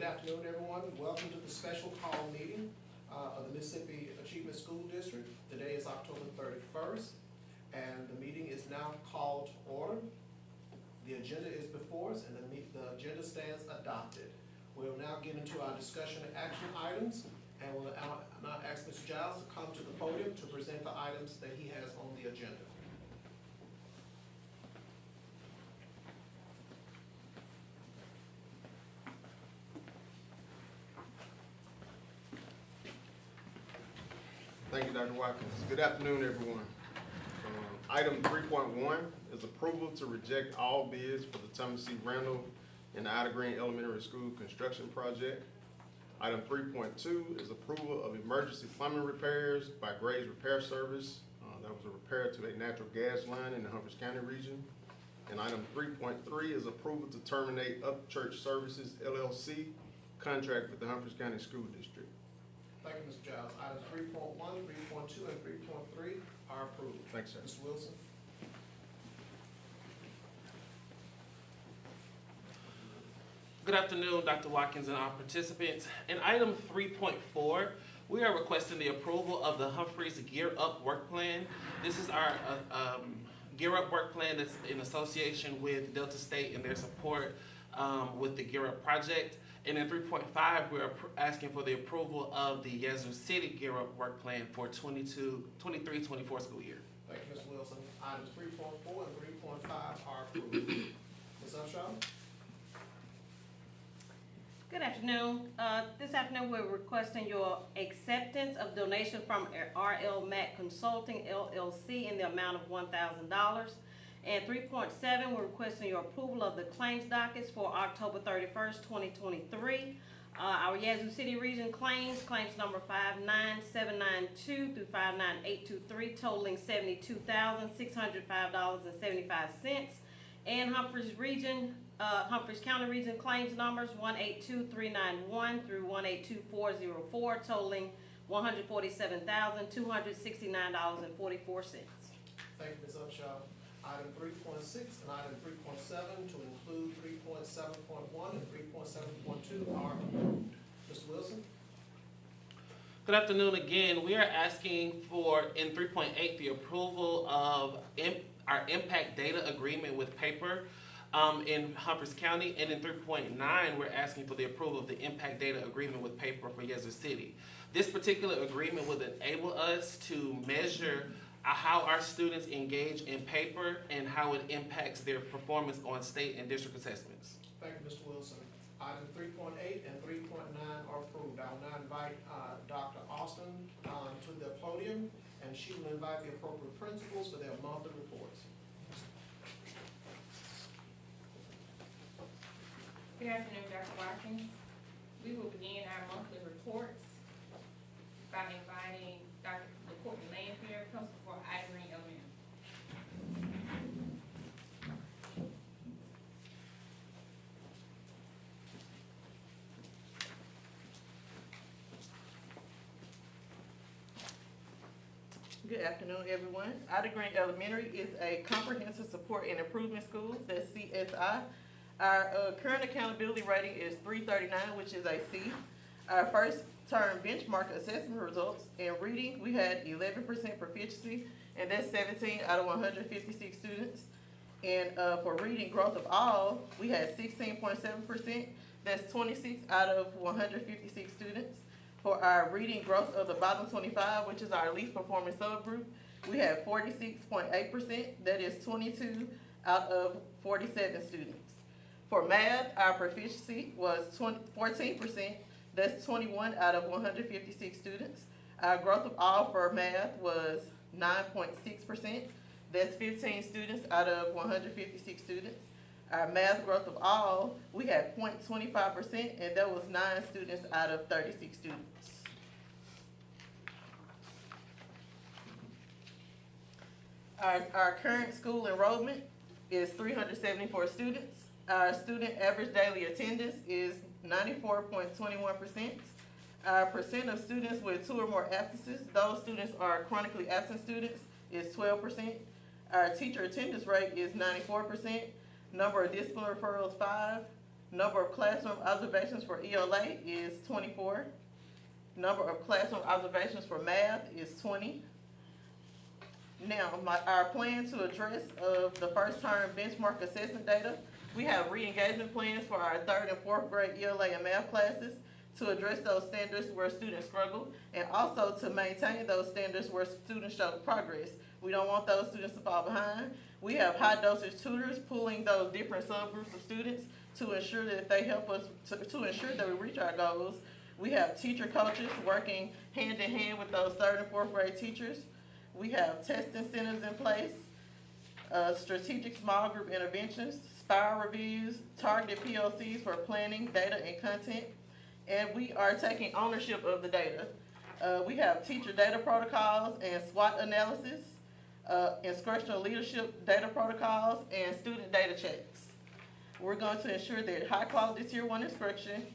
afternoon, everyone. Welcome to the special call meeting of the Mississippi Achievement School District. Today is October 31st, and the meeting is now called to order. The agenda is before us, and the agenda stands adopted. We'll now get into our discussion and action items, and we'll now ask Mr. Giles to come to the podium to present the items that he has on the agenda. Thank you, Dr. Watkins. Good afternoon, everyone. Item 3.1 is approval to reject all bids for the Thomas C. Randall and the Ida Green Elementary School construction project. Item 3.2 is approval of emergency plumbing repairs by Graves Repair Service. That was a repair to a natural gas line in the Humphreys County region. And item 3.3 is approval to terminate Upchurch Services LLC contract with the Humphreys County School District. Thank you, Mr. Giles. Items 3.1, 3.2, and 3.3 are approved. Thanks, sir. Mr. Wilson. Good afternoon, Dr. Watkins and our participants. In item 3.4, we are requesting the approval of the Humphreys Gear Up Work Plan. This is our Gear Up Work Plan that's in association with Delta State and their support with the Gear Up project. And in 3.5, we're asking for the approval of the Yazoo City Gear Up Work Plan for 23-24 school year. Thank you, Mr. Wilson. Items 3.4 and 3.5 are approved. Ms. Upshaw. Good afternoon. This afternoon we're requesting your acceptance of donation from RL Mac Consulting LLC in the amount of $1,000. And 3.7, we're requesting your approval of the claims dockets for October 31st, 2023. Our Yazoo City region claims number 59792 through 59823, totaling $72,605.75. And Humphreys County region claims numbers 182391 through 182404, totaling $147,269.44. Thank you, Ms. Upshaw. Item 3.6 and item 3.7 to include 3.7.1 and 3.7.2 are approved. Mr. Wilson. Good afternoon again. We are asking for, in 3.8, the approval of our impact data agreement with paper in Humphreys County. And in 3.9, we're asking for the approval of the impact data agreement with paper for Yazoo City. This particular agreement would enable us to measure how our students engage in paper and how it impacts their performance on state and district assessments. Thank you, Mr. Wilson. Item 3.8 and 3.9 are approved. I will now invite Dr. Austin to the podium, and she will invite the appropriate principals for their monthly reports. Good afternoon, Dr. Watkins. We will begin our monthly reports by inviting Dr. Courtney Lanfair, principal for Ida Green Elementary. Good afternoon, everyone. Ida Green Elementary is a comprehensive support and improvement school, that's CSI. Our current accountability rating is 339, which is a C. Our first term benchmark assessment results in reading, we had 11% proficiency, and that's 17 out of 156 students. And for reading growth of all, we had 16.7%, that's 26 out of 156 students. For our reading growth of the bottom 25, which is our least performing subgroup, we had 46.8%, that is 22 out of 47 students. For math, our proficiency was 14%, that's 21 out of 156 students. Our growth of all for math was 9.6%, that's 15 students out of 156 students. Our math growth of all, we had 0.25%, and that was 9 students out of 36 students. Our current school enrollment is 374 students. Our student average daily attendance is 94.21%. Our percent of students with 2 or more absences, those students are chronically absent students, is 12%. Our teacher attendance rate is 94%. Number of discipline referrals, 5. Number of classroom observations for ELA is 24. Number of classroom observations for math is 20. Now, our plan to address the first term benchmark assessment data, we have re-engagement plans for our 3rd and 4th grade ELA and math classes to address those standards where students struggle, and also to maintain those standards where students show progress. We don't want those students to fall behind. We have high dosage tutors pulling those different subgroups of students to ensure that they help us to ensure that we reach our goals. We have teacher coaches working hand in hand with those 3rd and 4th grade teachers. We have test incentives in place, strategic small group interventions, spiral reviews, targeted POCs for planning, data, and content, and we are taking ownership of the data. We have teacher data protocols and SWOT analysis, instructional leadership data protocols, and student data checks. We're going to ensure that high-quality Tier 1 instruction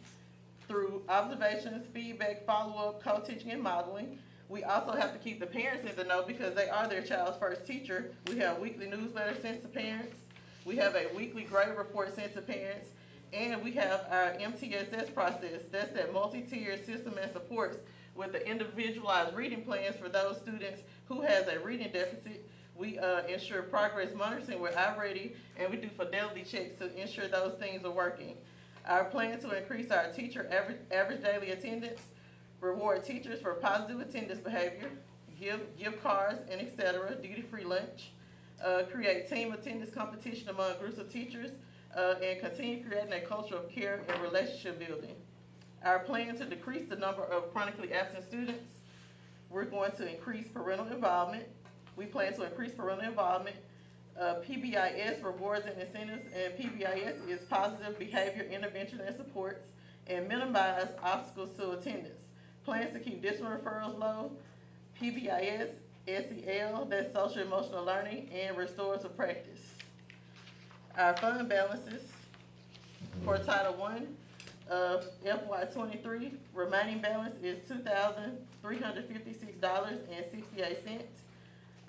through observations, feedback, follow-up, co-teaching, and modeling. We also have to keep the parents in the know because they are their child's first teacher. We have weekly newsletters sent to parents. We have a weekly grade report sent to parents. And we have our MTSS process. That's that multi-tiered system and supports with the individualized reading plans for those students who has a reading deficit. We ensure progress monitoring with iReady, and we do fidelity checks to ensure those things are working. Our plan to increase our teacher average daily attendance, reward teachers for positive attendance behavior, give cards and etc., duty-free lunch, create team attendance competition among groups of teachers, and continue creating a culture of care and relationship building. Our plan to decrease the number of chronically absent students, we're going to increase parental involvement. We plan to increase parental involvement, PBIS rewards and incentives, and PBIS is positive behavior intervention and supports, and minimize obstacles to attendance. Plans to keep district referrals low, PBIS, SEL, that's social emotional learning, and restorative practice. Our fund balances for Title I of FY23, remaining balance is $2,356.68.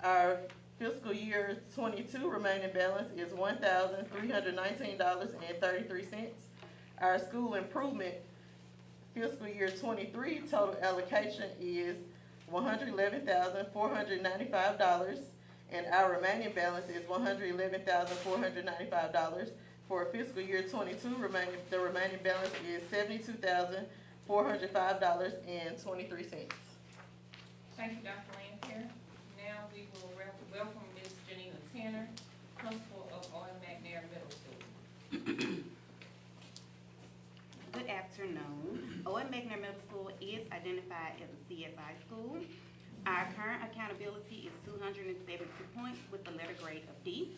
Our fiscal year 22 remaining balance is $1,319.33. Our school improvement fiscal year 23 total allocation is $111,495, and our remaining balance is $111,495. For fiscal year 22, the remaining balance is $72,405.23. Thank you, Dr. Lancaster. Now we will welcome Ms. Janina Tanner, principal of Owen McNair Middle School. Good afternoon. Owen McNair Middle School is identified as a CSI school. Our current accountability is 272 points with the letter grade of D.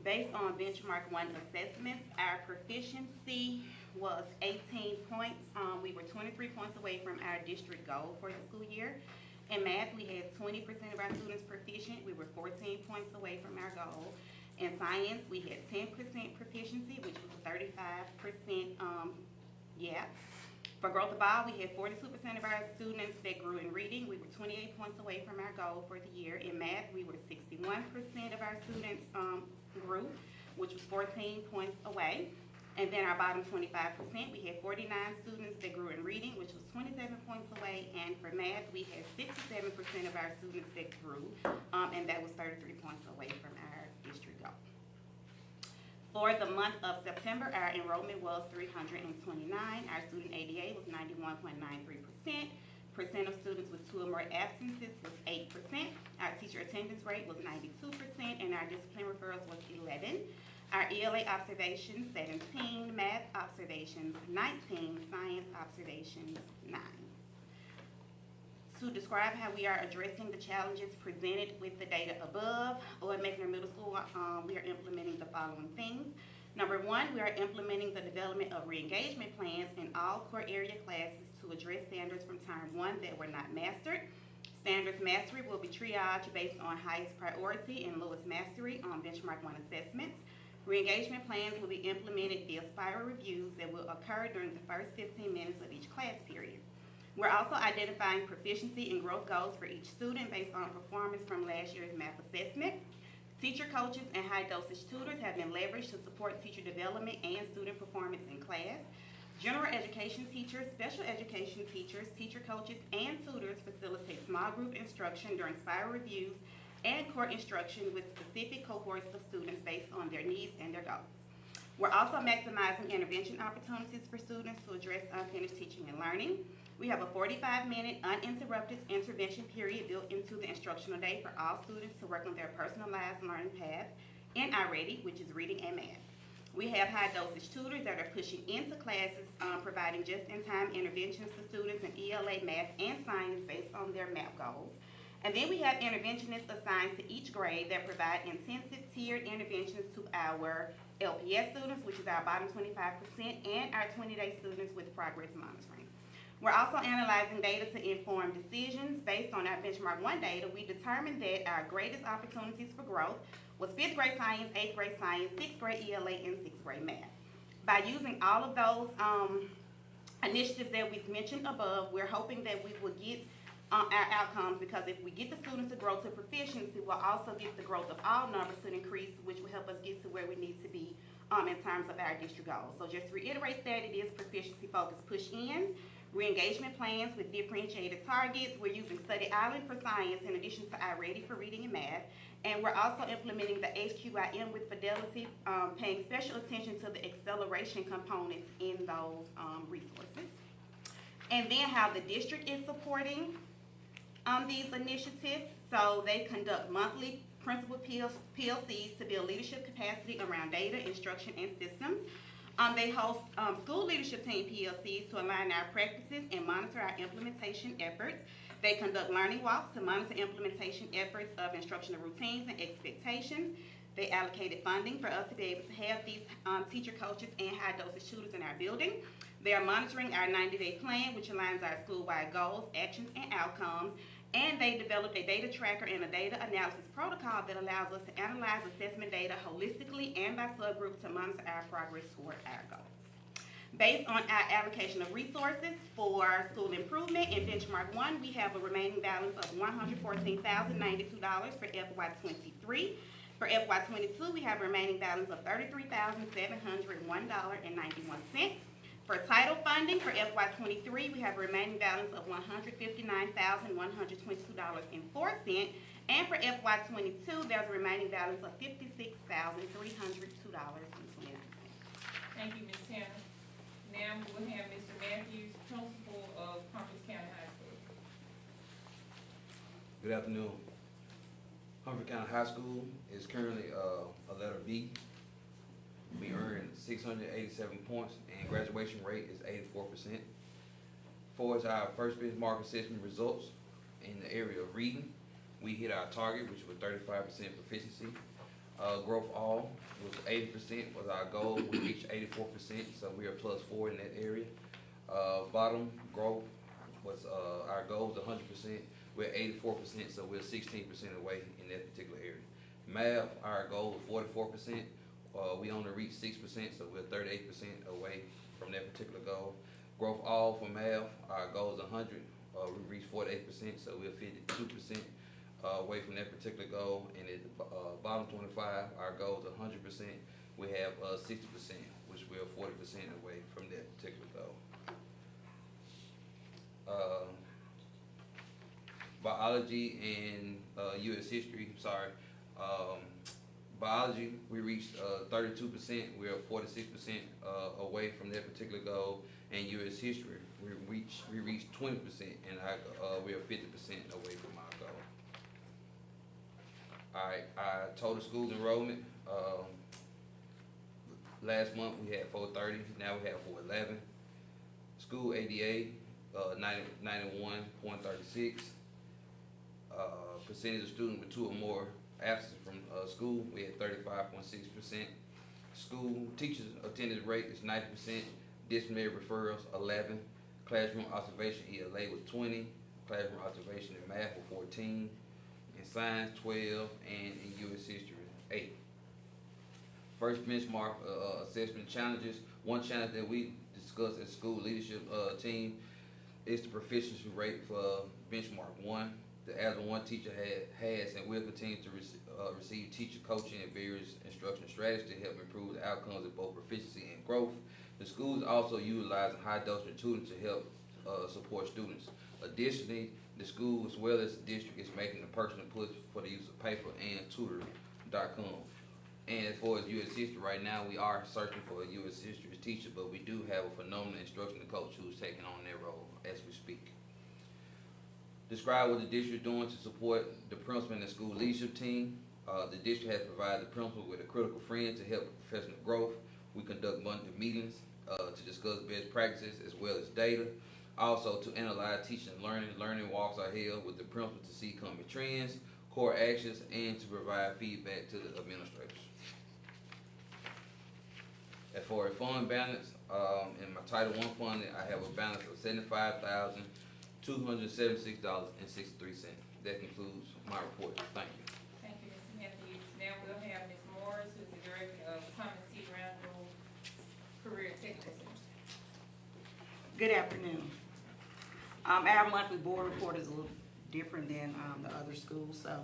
Based on benchmark 1 assessments, our proficiency was 18 points. We were 23 points away from our district goal for the school year. In math, we had 20% of our students proficient. We were 14 points away from our goal. In science, we had 10% proficiency, which was 35% For growth of all, we had 42% of our students that grew in reading. We were 28 points away from our goal for the year. In math, we were 61% of our students grew, which was 14 points away. And then our bottom 25%, we had 49 students that grew in reading, which was 27 points away. And for math, we had 67% of our students that grew, and that was 33 points away from our district goal. For the month of September, our enrollment was 329. Our student ADA was 91.93%. Percent of students with 2 or more absences was 8%. Our teacher attendance rate was 92%, and our discipline referrals was 11. Our ELA observations, 17. Math observations, 19. Science observations, 9. To describe how we are addressing the challenges presented with the data above, Owen McNair Middle School, we are implementing the following things. Number 1, we are implementing the development of re-engagement plans in all core area classes to address standards from term 1 that were not mastered. Standards mastery will be triaged based on highest priority and lowest mastery on benchmark 1 assessments. Re-engagement plans will be implemented via spiral reviews that will occur during the first 15 minutes of each class period. We're also identifying proficiency and growth goals for each student based on performance from last year's math assessment. Teacher coaches and high-dosage tutors have been leveraged to support teacher development and student performance in class. General education teachers, special education teachers, teacher coaches, and tutors facilitate small group instruction during spiral reviews and core instruction with specific cohorts of students based on their needs and their goals. We're also maximizing intervention opportunities for students to address unfinished teaching and learning. We have a 45-minute uninterrupted intervention period built into the instructional day for all students to work on their personalized learning path in iReady, which is reading and math. We have high-dosage tutors that are pushing into classes, providing just-in-time interventions to students in ELA, math, and science based on their math goals. And then we have interventionists assigned to each grade that provide intensive tiered interventions to our LPS students, which is our bottom 25%, and our 20-day students with progress monitoring. We're also analyzing data to inform decisions. Based on our benchmark 1 data, we determined that our greatest opportunities for growth was 5th grade science, 8th grade science, 6th grade ELA, and 6th grade math. By using all of those initiatives that we've mentioned above, we're hoping that we will get our outcomes, because if we get the students to grow to proficiency, we'll also get the growth of all numbers to increase, which will help us get to where we need to be in terms of our district goals. So just to reiterate that, it is proficiency-focused push-ins, re-engagement plans with differentiated targets. We're using Study Island for science in addition to iReady for reading and math. And we're also implementing the HQIM with Fidelity, paying special attention to the acceleration components in those resources. And then how the district is supporting these initiatives. So they conduct monthly principal PLCs to build leadership capacity around data, instruction, and systems. They host school leadership team PLCs to align our practices and monitor our implementation efforts. They conduct learning walks to monitor implementation efforts of instructional routines and expectations. They allocated funding for us to be able to have these teacher coaches and high-dosage tutors in our building. They are monitoring our 90-day plan, which aligns our school-wide goals, actions, and outcomes. And they developed a data tracker and a data analysis protocol that allows us to analyze assessment data holistically and by subgroup to monitor our progress toward our goals. Based on our allocation of resources for school improvement, in benchmark 1, we have a remaining balance of $114,092 for FY23. For FY22, we have a remaining balance of $33,701.91. For title funding for FY23, we have a remaining balance of $159,122.04. And for FY22, there's a remaining balance of $56,302.29. Thank you, Ms. Tanner. Now we will have Mr. Matthews, principal of Humphreys County High School. Good afternoon. Humphreys County High School is currently a letter B. We earned 687 points and graduation rate is 84%. For our first benchmark assessment results in the area of reading, we hit our target, which was 35% proficiency. Growth all was 80% was our goal. We reached 84%, so we are +4 in that area. Bottom growth was our goal was 100%. We're 84%, so we're 16% away in that particular area. Math, our goal was 44%. We only reached 6%, so we're 38% away from that particular goal. Growth all for math, our goal is 100. We reached 48%, so we're 52% away from that particular goal. And at the bottom 25, our goal is 100%. We have 60%, which we're 40% away from that particular goal. Biology and U.S. history, biology, we reached 32%. We're 46% away from that particular goal. And U.S. history, we reached 20%, and we are 50% away from our goal. All right, our total school enrollment. Last month we had 430. Now we have 411. School ADA 91.36. Percentage of students with 2 or more absent from school, we had 35.6%. School teachers attendance rate is 90%. Disciplinary referrals 11. Classroom observation ELA was 20. Classroom observation in math was 14. In science 12, and in U.S. history 8. First benchmark assessment challenges. One challenge that we discussed as school leadership team is the proficiency rate for benchmark 1. as one teacher has and will continue to receive teacher coaching and various instructional strategies to help improve the outcomes of both proficiency and growth. The school is also utilizing high-dosage tutoring to help support students. Additionally, the school, as well as the district, is making a personal push for the use of paper and tutor.com. And as far as U.S. history, right now we are searching for a U.S. history teacher, but we do have a phenomenal instructional coach who's taking on that role as we speak. Describe what the district is doing to support the principal and the school leadership team. The district has provided the principal with a critical friend to help with professional growth. We conduct monthly meetings to discuss best practices as well as data. Also to analyze teaching and learning. Learning walks are held with the principal to see coming trends, core actions, and to provide feedback to the administrators. As for a fund balance, in my Title I funding, I have a balance of $75,276.63. That concludes my report. Thank you. Thank you, Mr. Matthews. Now we'll have Ms. Morris, who's the director of Thomas C. Randall Career Technical Center. Good afternoon. Our monthly board report is a little different than the other schools. So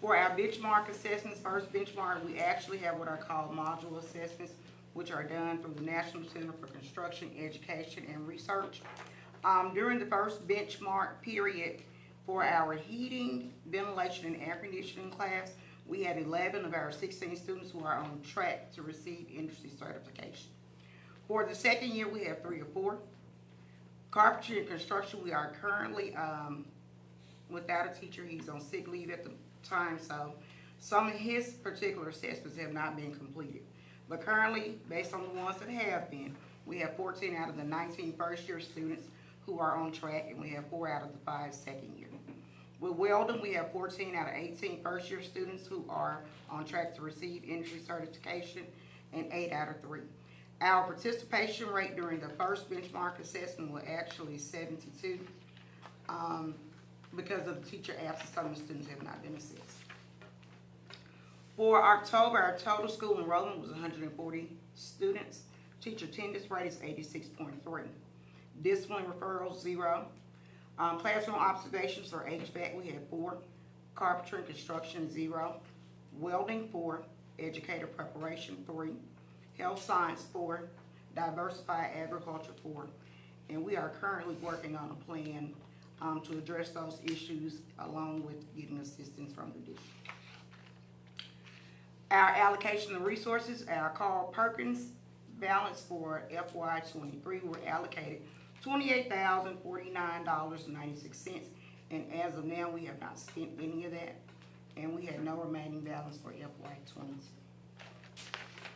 for our benchmark assessments, first benchmark, we actually have what are called module assessments, which are done through the National Center for Construction, Education, and Research. During the first benchmark period for our heating, ventilation, and air conditioning class, we had 11 of our 16 students who are on track to receive industry certification. For the second year, we have 3 or 4. Carpentry and construction, we are currently without a teacher. He's on sick leave at the time, so some of his particular assessments have not been completed. But currently, based on the ones that have been, we have 14 out of the 19 first-year students who are on track, and we have 4 out of the 5 second year. With welding, we have 14 out of 18 first-year students who are on track to receive industry certification, and 8 out of 3. Our participation rate during the first benchmark assessment was actually 72. Because of the teacher absence, some of the students have not been assessed. For October, our total school enrollment was 140 students. Teacher attendance rate is 86.3. Discipline referrals, 0. Classroom observations for HVAC, we had 4. Carpentry and construction, 0. Welding, 4. Educator preparation, 3. Health science, 4. Diversified agriculture, 4. And we are currently working on a plan to address those issues along with getting assistance from the district. Our allocation of resources, our Carl Perkins balance for FY23 were allocated $28,049.96, and as of now, we have not spent any of that, and we had no remaining balance for FY22.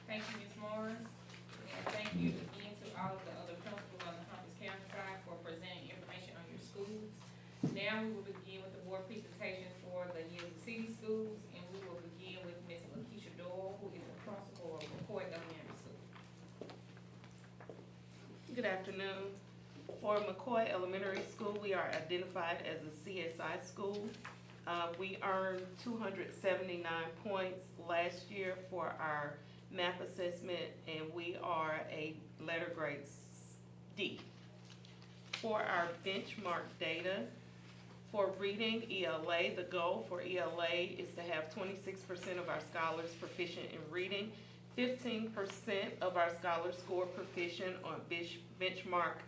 Thank you, Ms. Morris. And thank you again to all of the other principals on the Humphreys County side for presenting information on your schools. Now we will begin with the board presentation for the Yield City Schools, and we will begin with Ms. Lakeisha Doyle, who is the principal of McCoy Elementary School. Good afternoon. For McCoy Elementary School, we are identified as a CSI school. We earned 279 points last year for our math assessment, and we are a letter grade D. For our benchmark data, for reading ELA, the goal for ELA is to have 26% of our scholars proficient in reading, 15% of our scholars score proficient on benchmark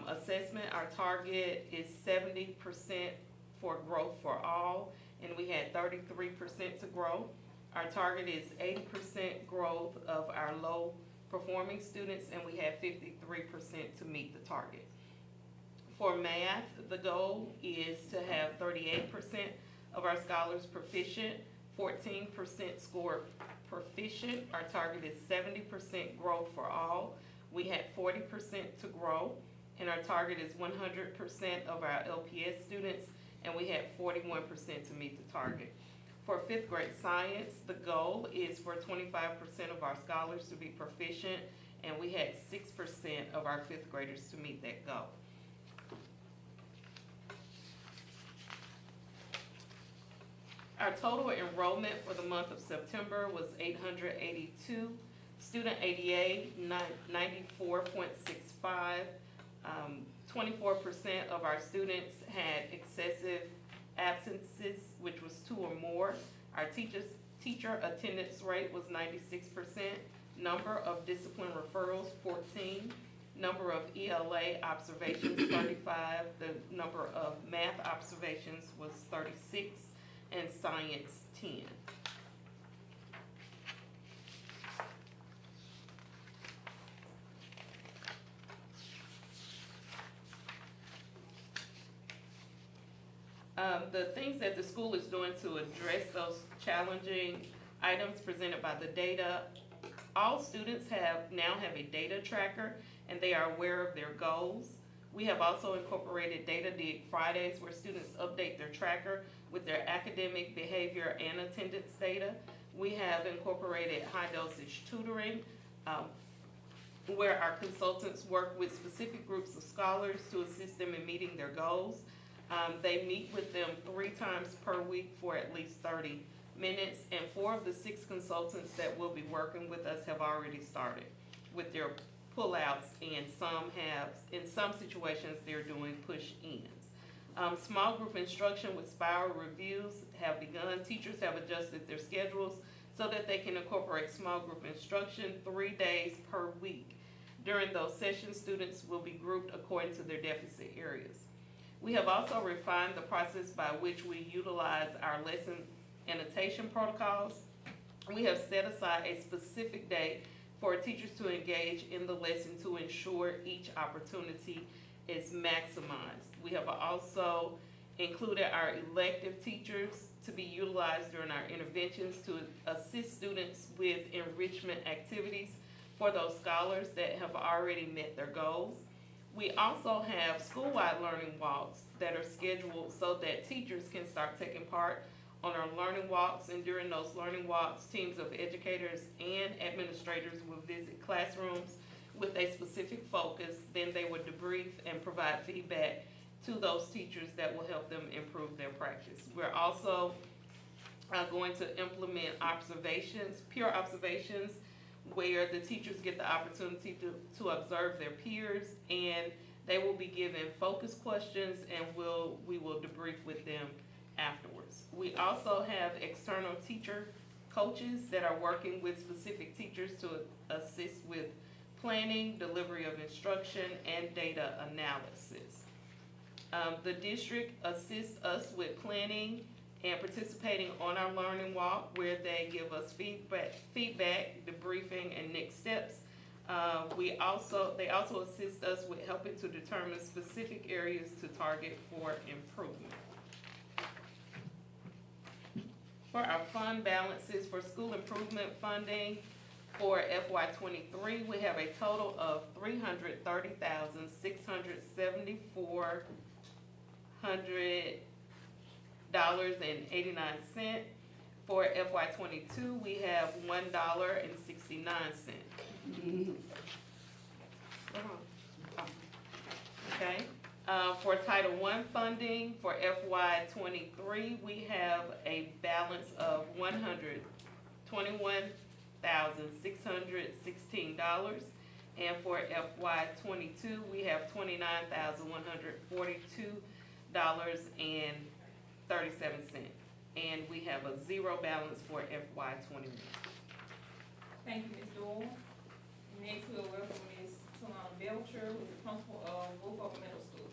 assessment. Our target is 70% for growth for all, and we had 33% to grow. Our target is 80% growth of our low performing students, and we had 53% to meet the target. For math, the goal is to have 38% of our scholars proficient, 14% score proficient. Our target is 70% growth for all. We had 40% to grow, and our target is 100% of our LPS students, and we had 41% to meet the target. For 5th grade science, the goal is for 25% of our scholars to be proficient, and we had 6% of our 5th graders to meet that goal. Our total enrollment for the month of September was 882. Student ADA, 94.65. 24% of our students had excessive absences, which was 2 or more. Our teacher attendance rate was 96%. Number of discipline referrals, 14. Number of ELA observations, 35. The number of math observations was 36, and science, 10. The things that the school is doing to address those challenging items presented by the data, all students now have a data tracker, and they are aware of their goals. We have also incorporated Data Dig Fridays, where students update their tracker with their academic, behavior, and attendance data. We have incorporated high dosage tutoring, where our consultants work with specific groups of scholars to assist them in meeting their goals. They meet with them 3 times per week for at least 30 minutes, and 4 of the 6 consultants that will be working with us have already started with their pullouts, and in some situations, they're doing push-ins. Small group instruction with spiral reviews have begun. Teachers have adjusted their schedules so that they can incorporate small group instruction 3 days per week. During those sessions, students will be grouped according to their deficit areas. We have also refined the process by which we utilize our lesson annotation protocols. We have set aside a specific day for teachers to engage in the lesson to ensure each opportunity is maximized. We have also included our elective teachers to be utilized during our interventions to assist students with enrichment activities for those scholars that have already met their goals. We also have school-wide learning walks that are scheduled so that teachers can start taking part on our learning walks, and during those learning walks, teams of educators and administrators will visit classrooms with a specific focus. Then they would debrief and provide feedback to those teachers that will help them improve their practice. We're also going to implement observations, peer observations, where the teachers get the opportunity to observe their peers, and they will be given focus questions, and we will debrief with them afterwards. We also have external teacher coaches that are working with specific teachers to assist with planning, delivery of instruction, and data analysis. The district assists us with planning and participating on our learning walk, where they give us feedback, debriefing, and next steps. They also assist us with helping to determine specific areas to target for improvement. For our fund balances for school improvement funding for FY23, we have a total of $330,674.89. For FY22, we have $1.69. Okay. For Title I funding for FY23, we have a balance of $121,616, and for FY22, we have $29,142.37, and we have a 0 balance for FY21. Thank you, Ms. Doyle. Next, we'll welcome Ms. Talana Belcher, who is the principal of Woolfolk Middle School.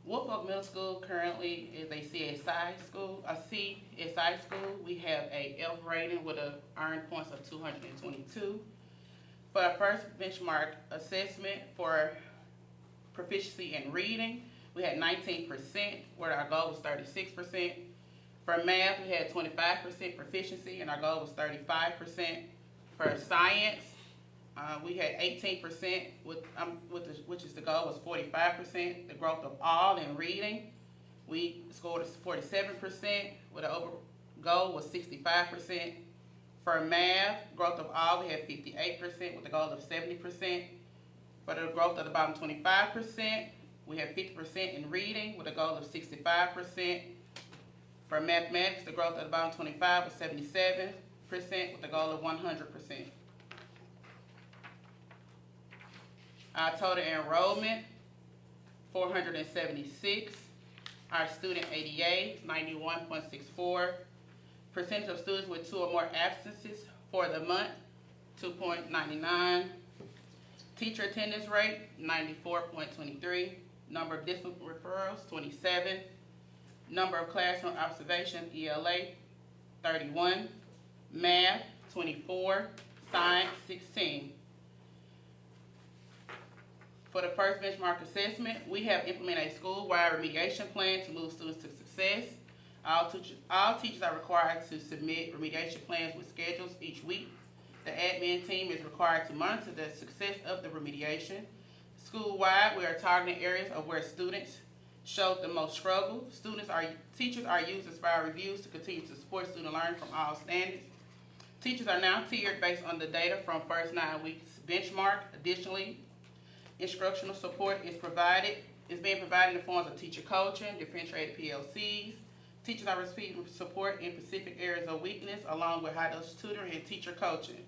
Woolfolk Middle School currently is a CSI school. We have a F rating with a earned points of 222. For our first benchmark assessment for proficiency in reading, we had 19%, where our goal was 36%. For math, we had 25% proficiency, and our goal was 35%. For science, we had 18%, which is the goal was 45%. The growth of all in reading, we scored 47%, with the goal was 65%. For math, growth of all, we had 58%, with the goal of 70%. For the growth of the bottom 25%, we had 50% in reading, with a goal of 65%. For mathematics, the growth of the bottom 25 was 77%, with a goal of 100%. Our total enrollment, 476. Our student ADA, 91.64. Percentage of students with 2 or more absences for the month, 2.99. Teacher attendance rate, 94.23. Number of discipline referrals, 27. Number of classroom observation, ELA, 31. Math, 24. Science, 16. For the first benchmark assessment, we have implemented a school-wide remediation plan to move students to success. All teachers are required to submit remediation plans with schedules each week. The admin team is required to monitor the success of the remediation. School-wide, we are targeting areas of where students showed the most struggle. Teachers are used as file reviews to continue to support student learning from all standards. Teachers are now tiered based on the data from first 9 weeks benchmark. Additionally, instructional support is being provided in the forms of teacher coaching, differentiated PLCs. Teachers are receiving support in specific areas of weakness along with high-dose tutoring and teacher coaching.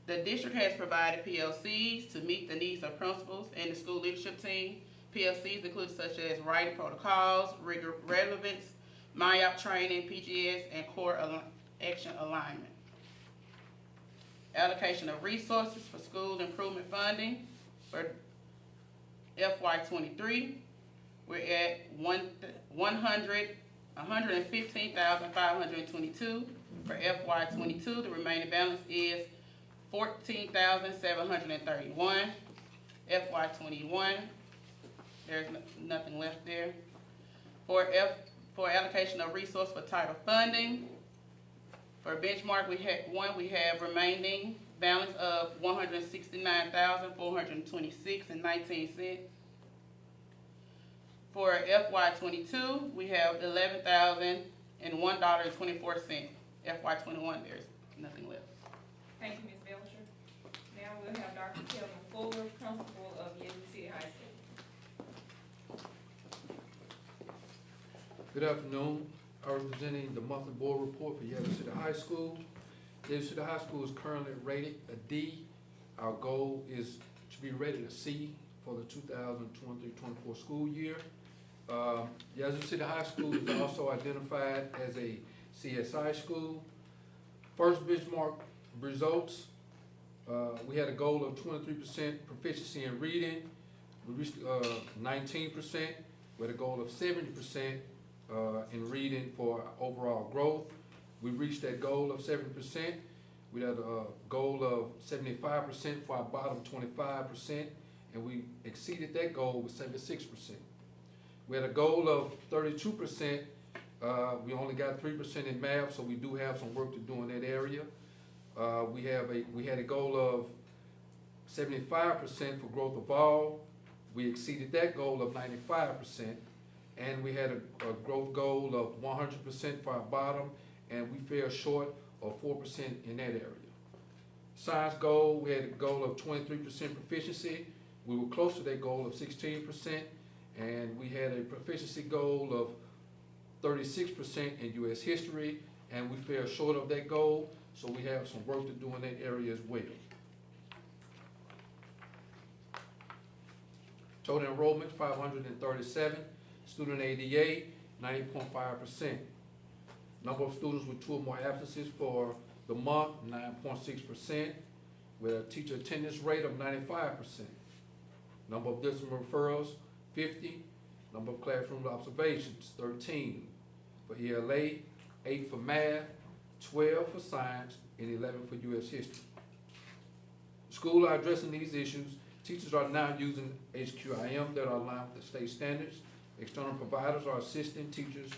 The district has provided PLCs to meet the needs of principals and the school leadership team. PLCs include such as writing protocols, rigor relevance, MyOp training, PGS, and core action alignment. Allocation of resources for school improvement funding for FY23, we're at $115,522. For FY22, the remaining balance is $14,731. FY21, there's nothing left there. For allocation of resource for title funding, for benchmark, we have remaining balance of $169,426.19. For FY22, we have $11,001.24. FY21, there's nothing left. Thank you, Ms. Belcher. Now we'll have Dr. Kelvin Fuller, principal of Yazoo City High School. Good afternoon. I'm representing the monthly board report for Yazoo City High School. Yazoo City High School is currently rated a D. Our goal is to be rated a C for the 2023-24 school year. Yazoo City High School is also identified as a CSI school. First benchmark results, we had a goal of 23% proficiency in reading. We reached 19%. We had a goal of 70% in reading for overall growth. We reached that goal of 70%. We had a goal of 75% for our bottom 25%, and we exceeded that goal with 76%. We had a goal of 32%. We only got 3% in math, so we do have some work to do in that area. We had a goal of 75% for growth of all. We exceeded that goal of 95%. And we had a growth goal of 100% for our bottom, and we fell short of 4% in that area. Science goal, we had a goal of 23% proficiency. We were close to that goal of 16%, and we had a proficiency goal of 36% in U.S. history, and we fell short of that goal, so we have some work to do in that area as well. Total enrollment, 537. Student ADA, 90.5%. Number of students with 2 or more absences for the month, 9.6%, with a teacher attendance rate of 95%. Number of discipline referrals, 50. Number of classroom observations, 13. For ELA, 8 for math, 12 for science, and 11 for U.S. history. Schools are addressing these issues. Teachers are now using HQIM that are aligned with the state standards. External providers are assisting teachers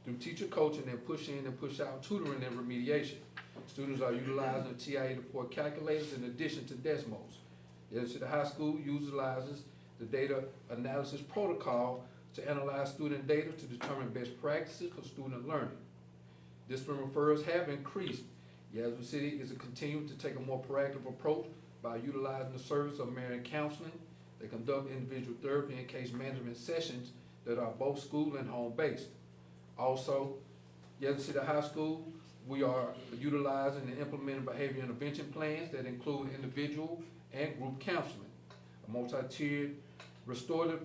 through teacher coaching and push in and push out tutoring and remediation. Students are utilizing the TIA report calculators in addition to Desmos. Yazoo City High School utilizes the data analysis protocol to analyze student data to determine best practices for student learning. Discipline referrals have increased. Yazoo City is continuing to take a more proactive approach by utilizing the service of Marian Counseling. They conduct individual therapy and case management sessions that are both school and home-based. Also, Yazoo City High School, we are utilizing and implementing behavior intervention plans that include individual and group counseling. A multi-tiered restorative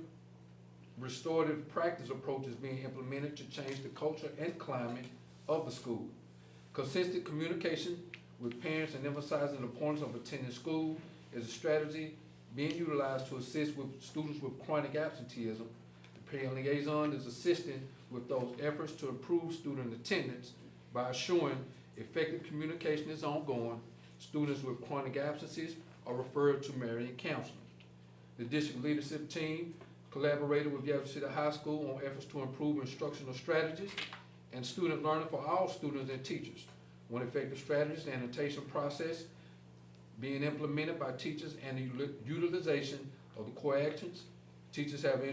practice approach is being implemented to change the culture and climate of the school. Consistent communication with parents and emphasizing the importance of attending school is a strategy being utilized to assist with students with chronic absenteeism. The parent liaison is assisting with those efforts to improve student attendance by assuring effective communication is ongoing. Students with chronic absences are referred to Marion counseling. The district leadership team collaborated with Yazoo City High School on efforts to improve instructional strategies and student learning for all students and teachers. One effective strategy is the annotation process being implemented by teachers and the utilization of the core actions. Teachers have been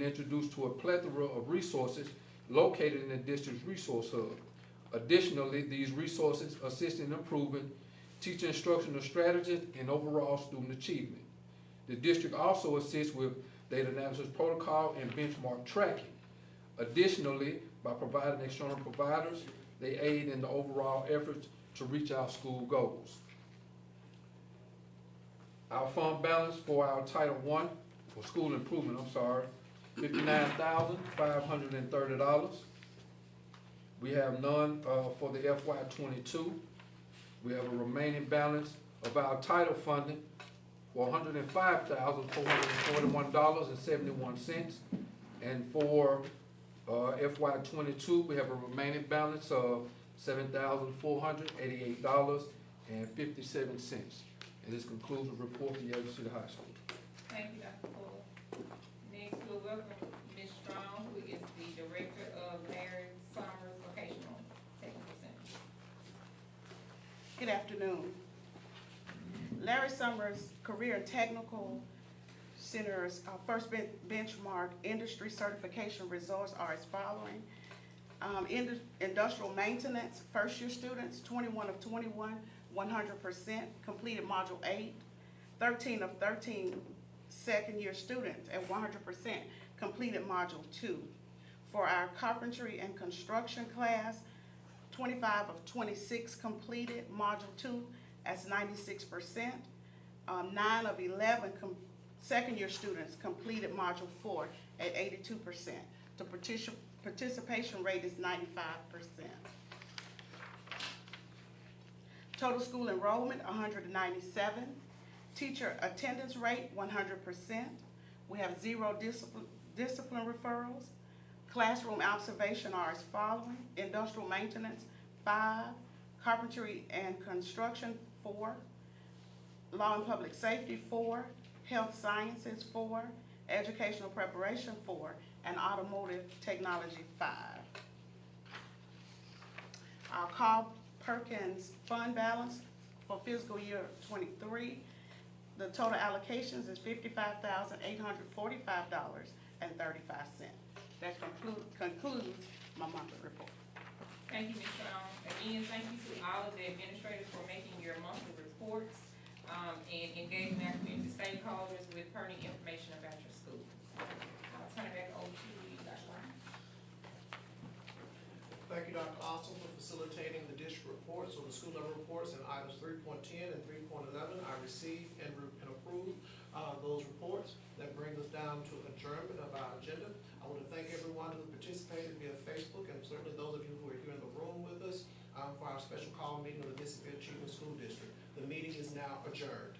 introduced to a plethora of resources located in the district's resource hub. Additionally, these resources assist in improving teacher instructional strategies and overall student achievement. The district also assists with data analysis protocol and benchmark tracking. Additionally, by providing external providers, they aid in the overall efforts to reach our school goals. Our fund balance for our Title I, for school improvement, $59,530. We have none for the FY '22. We have a remaining balance of our title funding for $105,441.71. And for FY '22, we have a remaining balance of $7,488.57. And this concludes the report for Yazoo City High School. Thank you, Dr. Fuller. Next, we'll welcome Ms. Strong, who is the Director of Larry Summers Vocational Technical Center. Good afternoon. Larry Summers Career and Technical Center's first benchmark industry certification results are as following. Industrial maintenance, first year students, 21 of 21, 100%, completed module 8. 13 of 13 second year students at 100%, completed module 2. For our carpentry and construction class, 25 of 26 completed module 2 as 96%. 9 of 11 second year students completed module 4 at 82%. The participation rate is 95%. Total school enrollment, 197. Teacher attendance rate, 100%. We have 0 discipline referrals. Classroom observation are as following. Industrial maintenance, 5. Carpentry and construction, 4. Law and public safety, 4. Health sciences, 4. Educational preparation, 4. And automotive technology, 5. Our Carl Perkins fund balance for fiscal year '23, the total allocations is $55,845.35. That concludes my monthly report. Thank you, Ms. Strong. Again, thank you to all of the administrators for making your monthly reports and engaging our community stakeholders with pertinent information about your schools. I'll turn it back over to you, Dr. Ryan. Thank you, Dr. Austin, for facilitating the district reports or the school level reports in items 3.10 and 3.11. I received and approve those reports. That brings us down to adjournment of our agenda. I want to thank everyone who participated via Facebook and certainly those of you who are here in the room with us for our special call meeting of the Mississippi Achievement School District. The meeting is now adjourned.